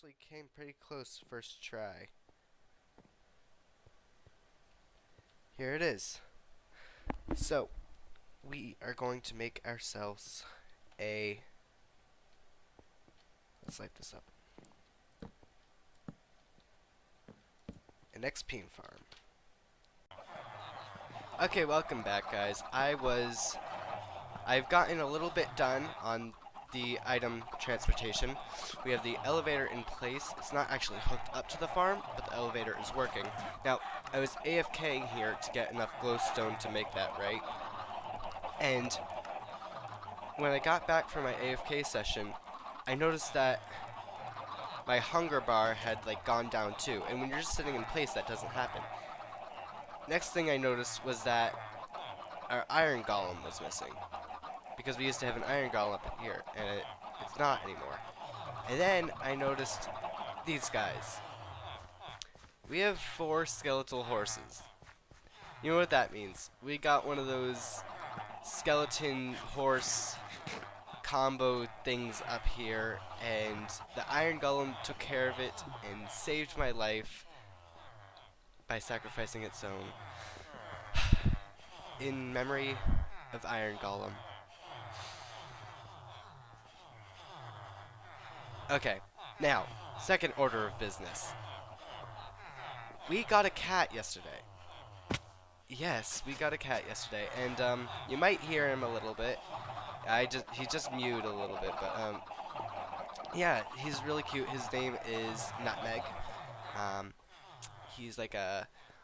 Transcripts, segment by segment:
actually came pretty close first try. Here it is. So, we are going to make ourselves a... Let's light this up. An XP farm. Okay, welcome back, guys. I've gotten a little bit done on the item transportation. We have the elevator in place. It's not actually hooked up to the farm, but the elevator is working. Now, I was AFKing here to get enough glowstone to make that, right? And when I got back from my AFK session, I noticed that my hunger bar had gone down too. And when you're just sitting in place, that doesn't happen. Next thing I noticed was that our iron golem was missing. Because we used to have an iron golem up here, and it's not anymore. And then I noticed these guys. We have 4 skeletal horses. You know what that means? We got one of those skeleton horse combo things up here, and the iron golem took care of it and saved my life by sacrificing its own. In memory of Iron Golem. Okay, now, second order of business. We got a cat yesterday. Yes, we got a cat yesterday, and you might hear him a little bit. He just mewed a little bit, but yeah, he's really cute. His name is Nutmeg. He's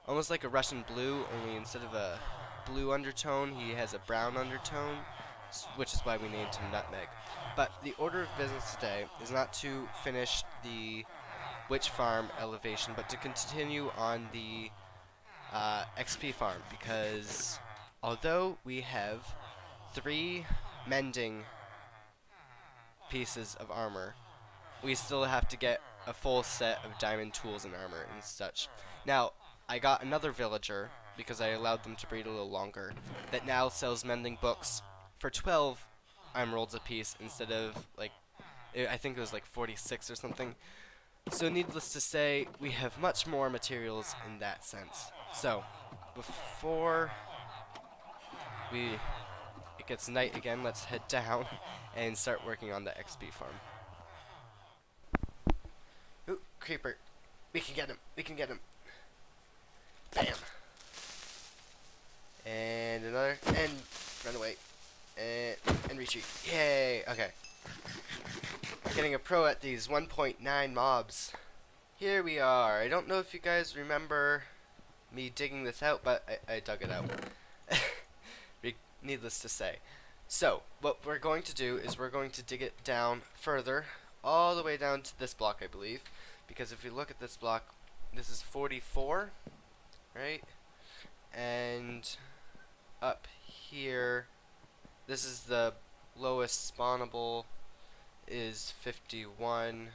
almost like a Russian blue, only instead of a blue undertone, he has a brown undertone, which is why we named him Nutmeg. But the order of business today is not to finish the witch farm elevation, but to continue on the XP farm, because although we have 3 mending pieces of armor, we still have to get a full set of diamond tools and armor and such. Now, I got another villager, because I allowed them to breed a little longer, that now sells mending books for 12 emeralds a piece instead of, I think it was 46 or something. So needless to say, we have much more materials in that sense. So, before it gets night again, let's head down and start working on the XP farm. Ooh, creeper. We can get him. We can get him. Bam. And another. And run away. And retreat. Yay. Okay. Getting a pro at these 1.9 mobs. Here we are. I don't know if you guys remember me digging this out, but I dug it out. Needless to say. So, what we're going to do is we're going to dig it down further, all the way down to this block, I believe. Because if we look at this block, this is 44, right? And up here, this is the lowest spawnable, is 51,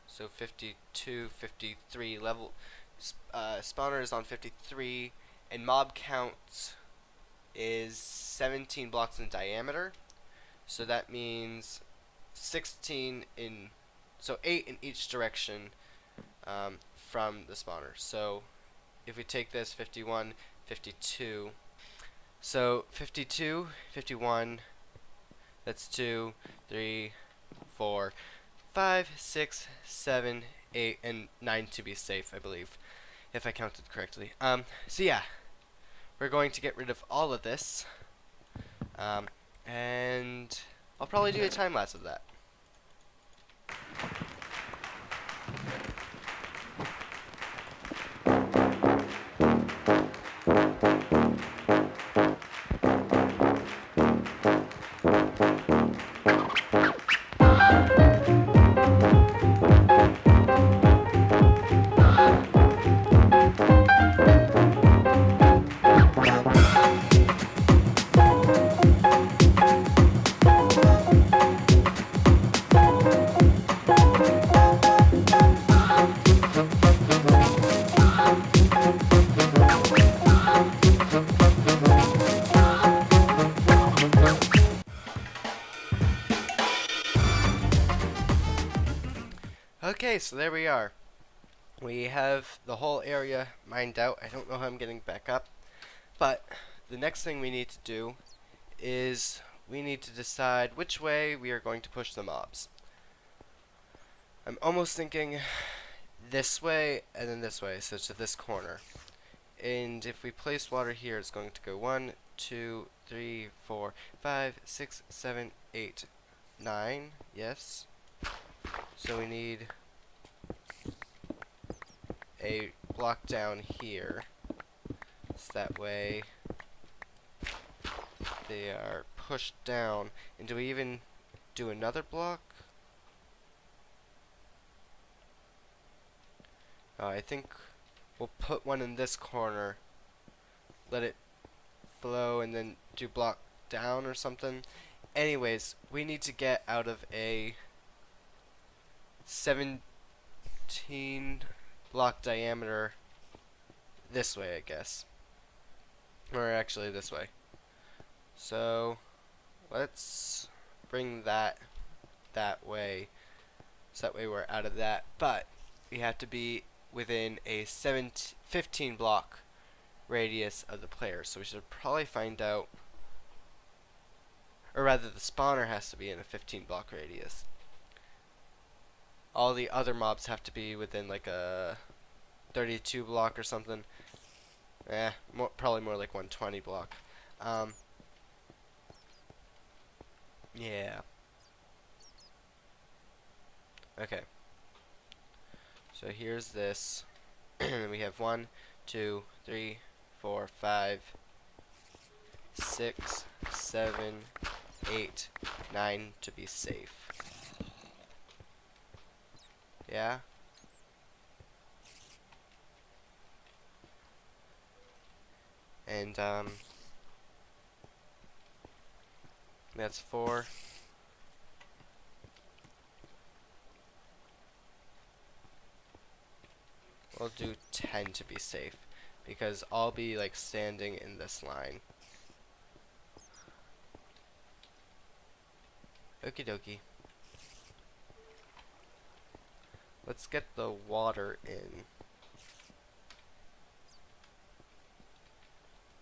so 52, 53 level. Spawner is on 53, and mob count is 17 blocks in diameter, so that means 16 in, so 8 in each direction from the spawner. So if we take this 51, 52, so 52, 51, that's 2, 3, 4, 5, 6, 7, 8, and 9 to be safe, I believe, if I counted correctly. So yeah, we're going to get rid of all of this, and I'll probably do a time lapse of that. Okay, so there we are. We have the whole area mined out. I don't know how I'm getting back up, but the next thing we need to do is we need to decide which way we are going to push the mobs. I'm almost thinking this way and then this way, so to this corner. And if we place water here, it's going to go 1, 2, 3, 4, 5, 6, 7, 8, 9. Yes. So we need a block down here. So that way they are pushed down. And do we even do another block? I think we'll put one in this corner, let it flow, and then do block down or something. Anyways, we need to get out of a 17 block diameter this way, I guess. Or actually this way. So let's bring that way, so that way we're out of that. But we have to be within a 15 block radius of the player, so we should probably find out, or rather the spawner has to be in a 15 block radius. All the other mobs have to be within like a 32 block or something. Probably more like 120 block. Yeah. Okay. So here's this. And we have 1, 2, 3, 4, 5, 6, 7, 8, 9 to be safe. Yeah? And that's 4. We'll do 10 to be safe, because I'll be like standing in this line. Okie dokie. Let's get the water in.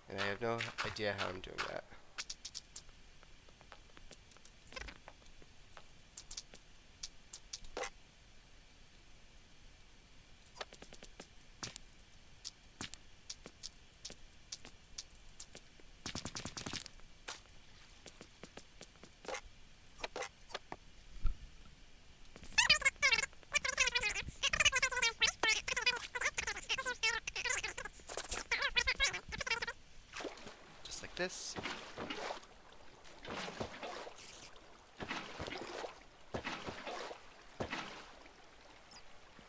And I have no idea how I'm doing that. This.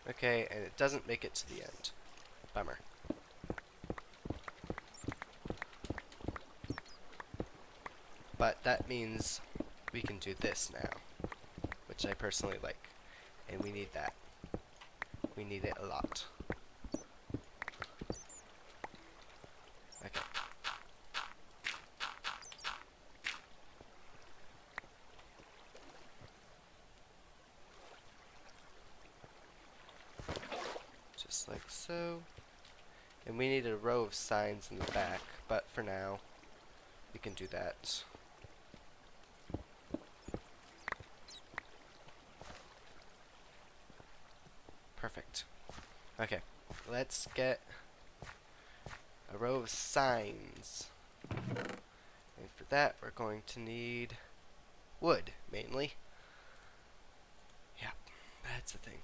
Okay, and it doesn't make it to the end. Bummer. But that means we can do this now, which I personally like. And we need that. We need it a lot. Okay. Just like so. And we need a row of signs in the back, but for now, we can do that. Perfect. Okay, let's get a row of signs. And for that, we're going to need wood, mainly. Yeah, that's the thing.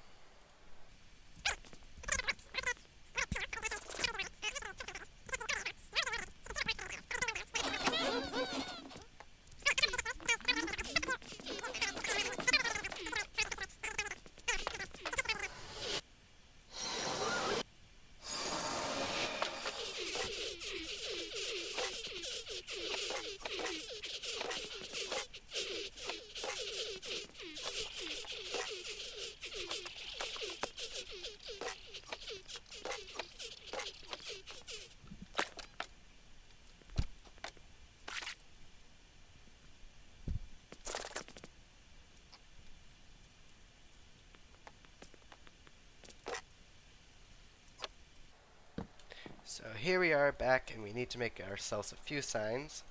So here we are back, and we need to make ourselves a few signs.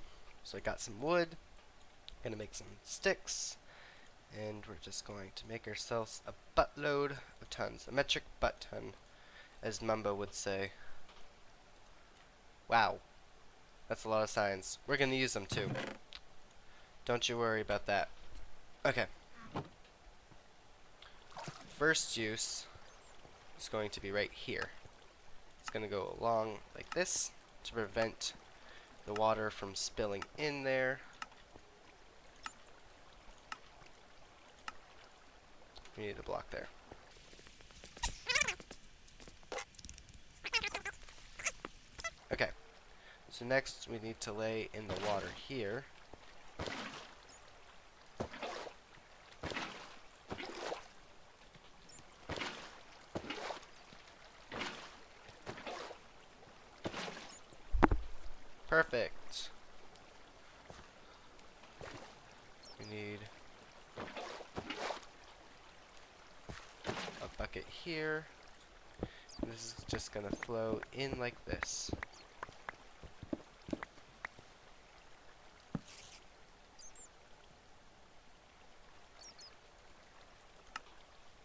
So I got some wood, gonna make some sticks, and we're just going to make ourselves a buttload of tons, a metric butt ton, as Mumbo would say. Wow, that's a lot of signs. We're gonna use them too. Don't you worry about that. Okay. First use is going to be right here. It's going to go along like this to prevent the water from spilling in there. We need a block there. Okay. So next we need to lay in the water here. Perfect. We need a bucket here. This is just gonna flow in like this.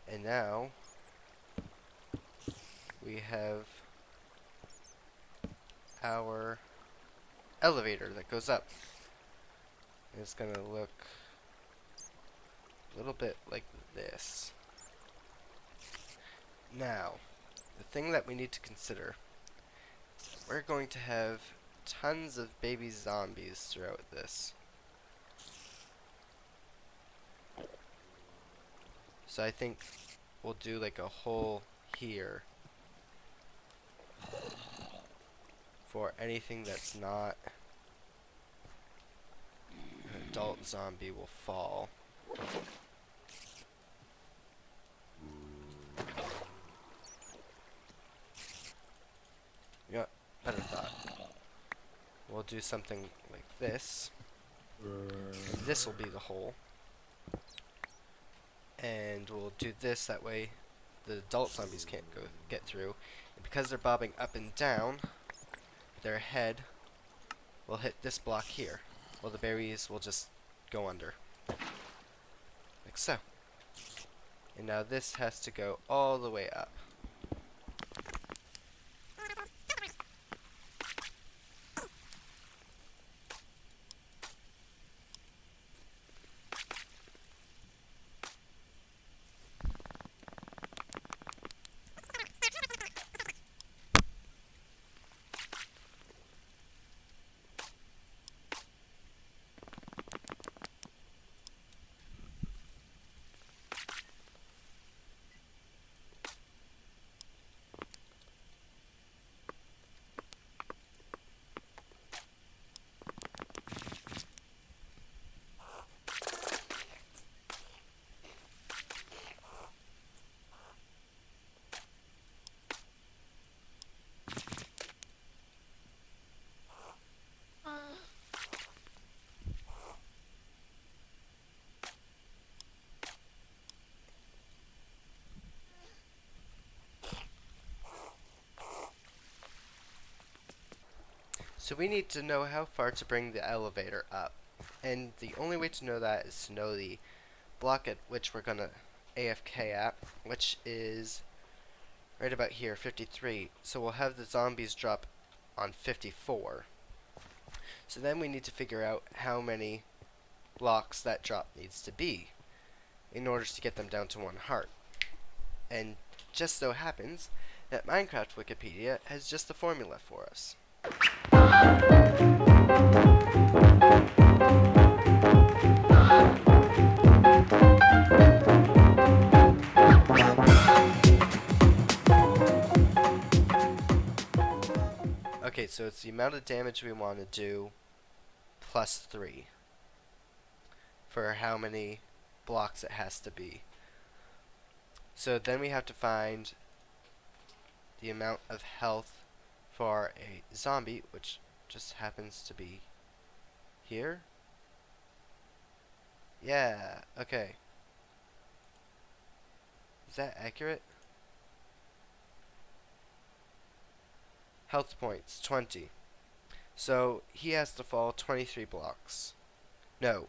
And now we have our elevator that goes up. And it's gonna look a little bit like this. Now, the thing that we need to consider, we're going to have tons of baby zombies throughout this. So I think we'll do like a hole here for anything that's not an adult zombie will fall. Yeah, better thought. We'll do something like this. This will be the hole. And we'll do this, that way the adult zombies can't get through. And because they're bobbing up and down, their head will hit this block here, while the berries will just go under. Like so. And now this has to go all the way up. So we need to know how far to bring the elevator up. And the only way to know that is to know the block at which we're going to AFK at, which is right about here, 53. So we'll have the zombies drop on 54. So then we need to figure out how many blocks that drop needs to be in order to get them down to 1 heart. And just so happens that Minecraft Wikipedia has just the formula for us. Okay, so it's the amount of damage we want to do plus 3 for how many blocks it has to be. So then we have to find the amount of health for a zombie, which just happens to be here. Yeah, okay. Is that accurate? Health points, 20. So he has to fall 23 blocks. No,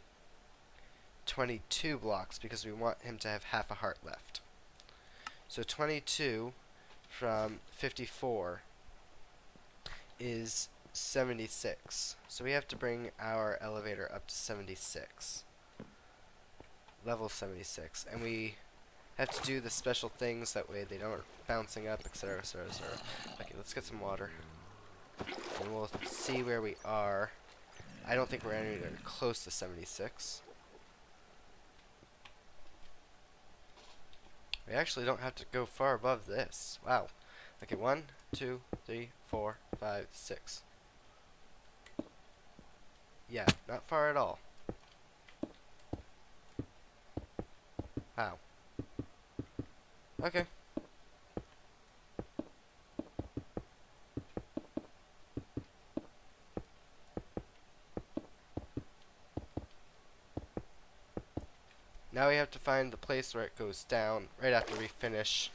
22 blocks because we want him to have half a heart left. So 22 from 54 is 76. So we have to bring our elevator up to 76. Level 76. And we have to do the special things that way they don't bouncing up, etc., etc., etc. Okay, let's get some water. And we'll see where we are. I don't think we're anywhere close to 76. We actually don't have to go far above this. Wow. Okay, 1, 2, 3, 4, 5, 6. Yeah, not far at all. Wow. Okay. Now we have to find the place where it goes down right after we finish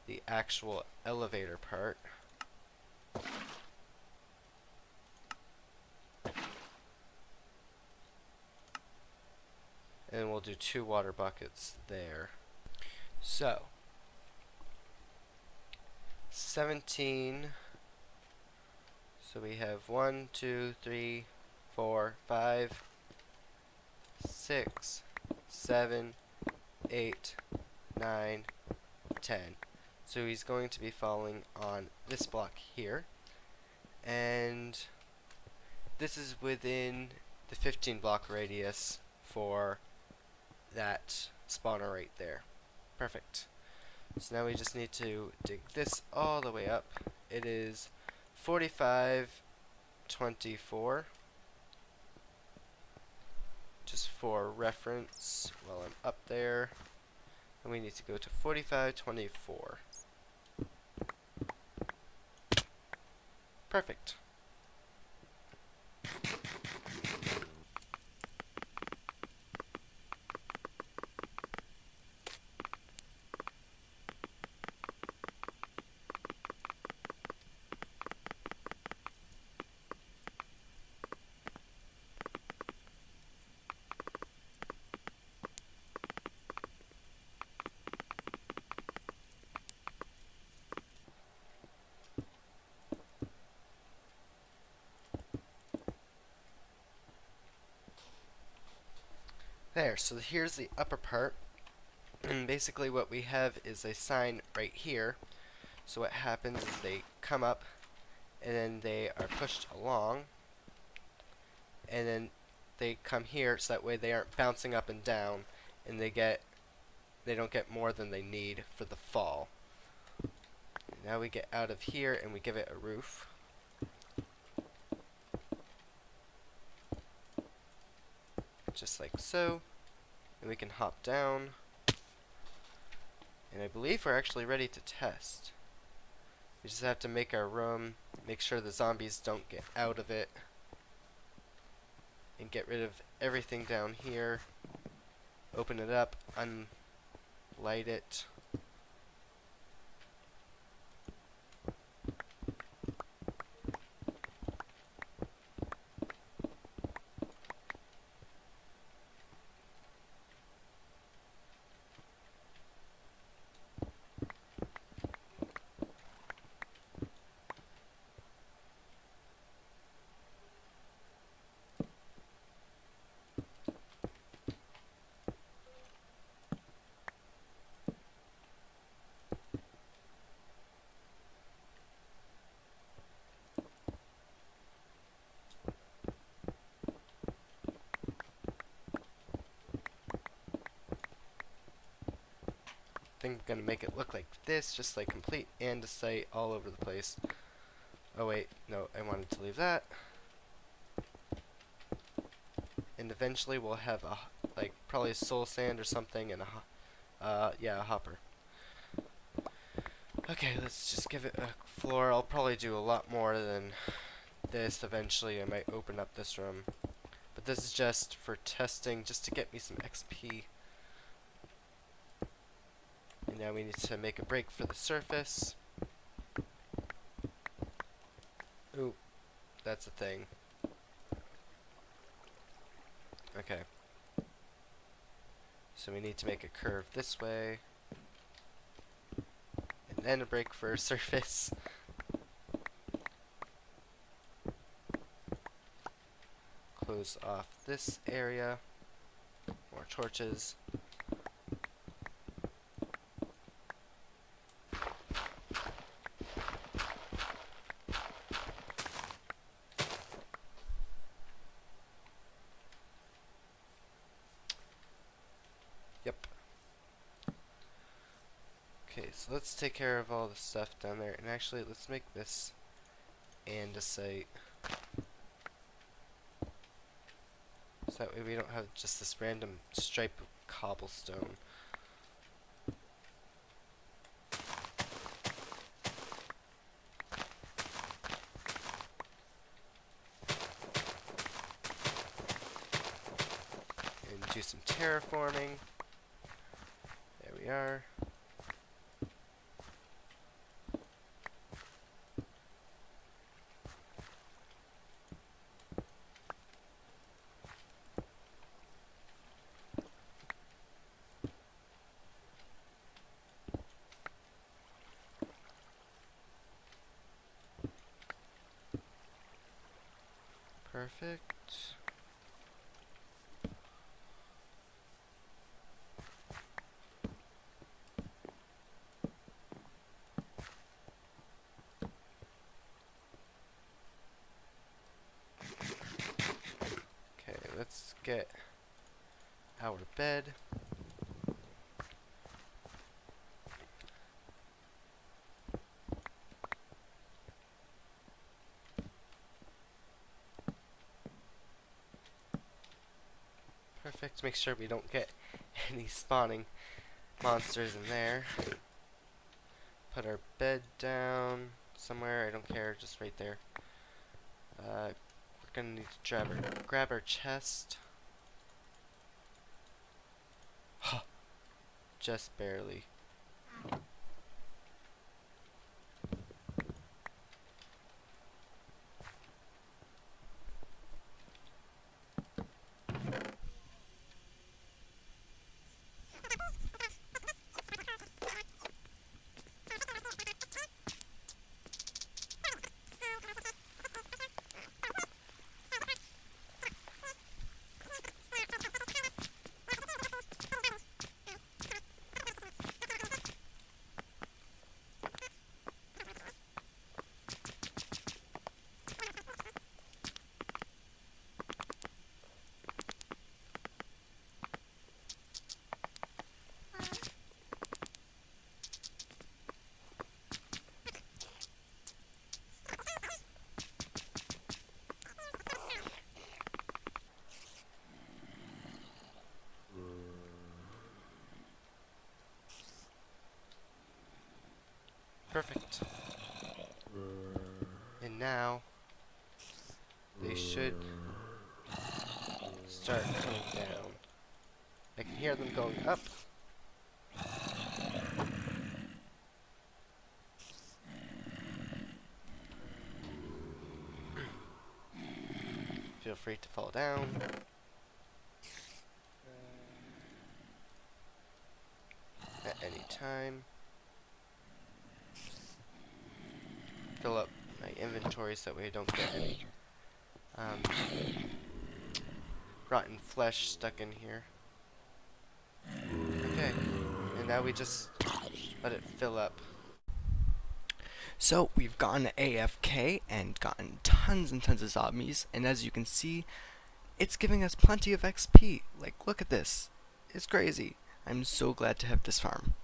the actual elevator part. And we'll do 2 water buckets there. So, 17. So we have 1, 2, 3, 4, 5, 6, 7, 8, 9, 10. So he's going to be falling on this block here. And this is within the 15 block radius for that spawner right there. Perfect. So now we just need to dig this all the way up. It is 45, 24. Just for reference while I'm up there. And we need to go to 45, 24. Perfect. There, so here's the upper part, and basically what we have is a sign right here. So what happens is they come up, and then they are pushed along, and then they come here, so that way they aren't bouncing up and down, and they don't get more than they need for the fall. Now we get out of here, and we give it a roof. Just like so. And we can hop down. And I believe we're actually ready to test. We just have to make our room, make sure the zombies don't get out of it, and get rid of everything down here. Open it up, unlight it. I think I'm gonna make it look like this, just like complete andesite all over the place. Oh wait, no, I wanted to leave that. And eventually we'll have a, like, probably soul sand or something, and yeah, a hopper. Okay, let's just give it a floor. I'll probably do a lot more than this eventually. I might open up this room. But this is just for testing, just to get me some XP. And now we need to make a break for the surface. Ooh, that's a thing. Okay. So we need to make a curve this way. And then a break for a surface. Close off this area. More torches. Yep. Okay, so let's take care of all the stuff down there. And actually, let's make this andesite. So that way we don't have just this random stripe of cobblestone. And do some terraforming. There we are. Perfect. Okay, let's get our bed. Perfect. Make sure we don't get any spawning monsters in there. Put our bed down somewhere. I don't care. Just right there. We're gonna need to grab our chest. Huh. Just barely. Perfect. And now they should start coming down. I can hear them going up. Feel free to fall down. At any time. Fill up my inventory so that way I don't get any rotten flesh stuck in here. Okay, and now we just let it fill up. So we've gone AFK and gotten tons and tons of zombies, and as you can see, it's giving us plenty of XP. Like, look at this. It's crazy. I'm so glad to have this farm.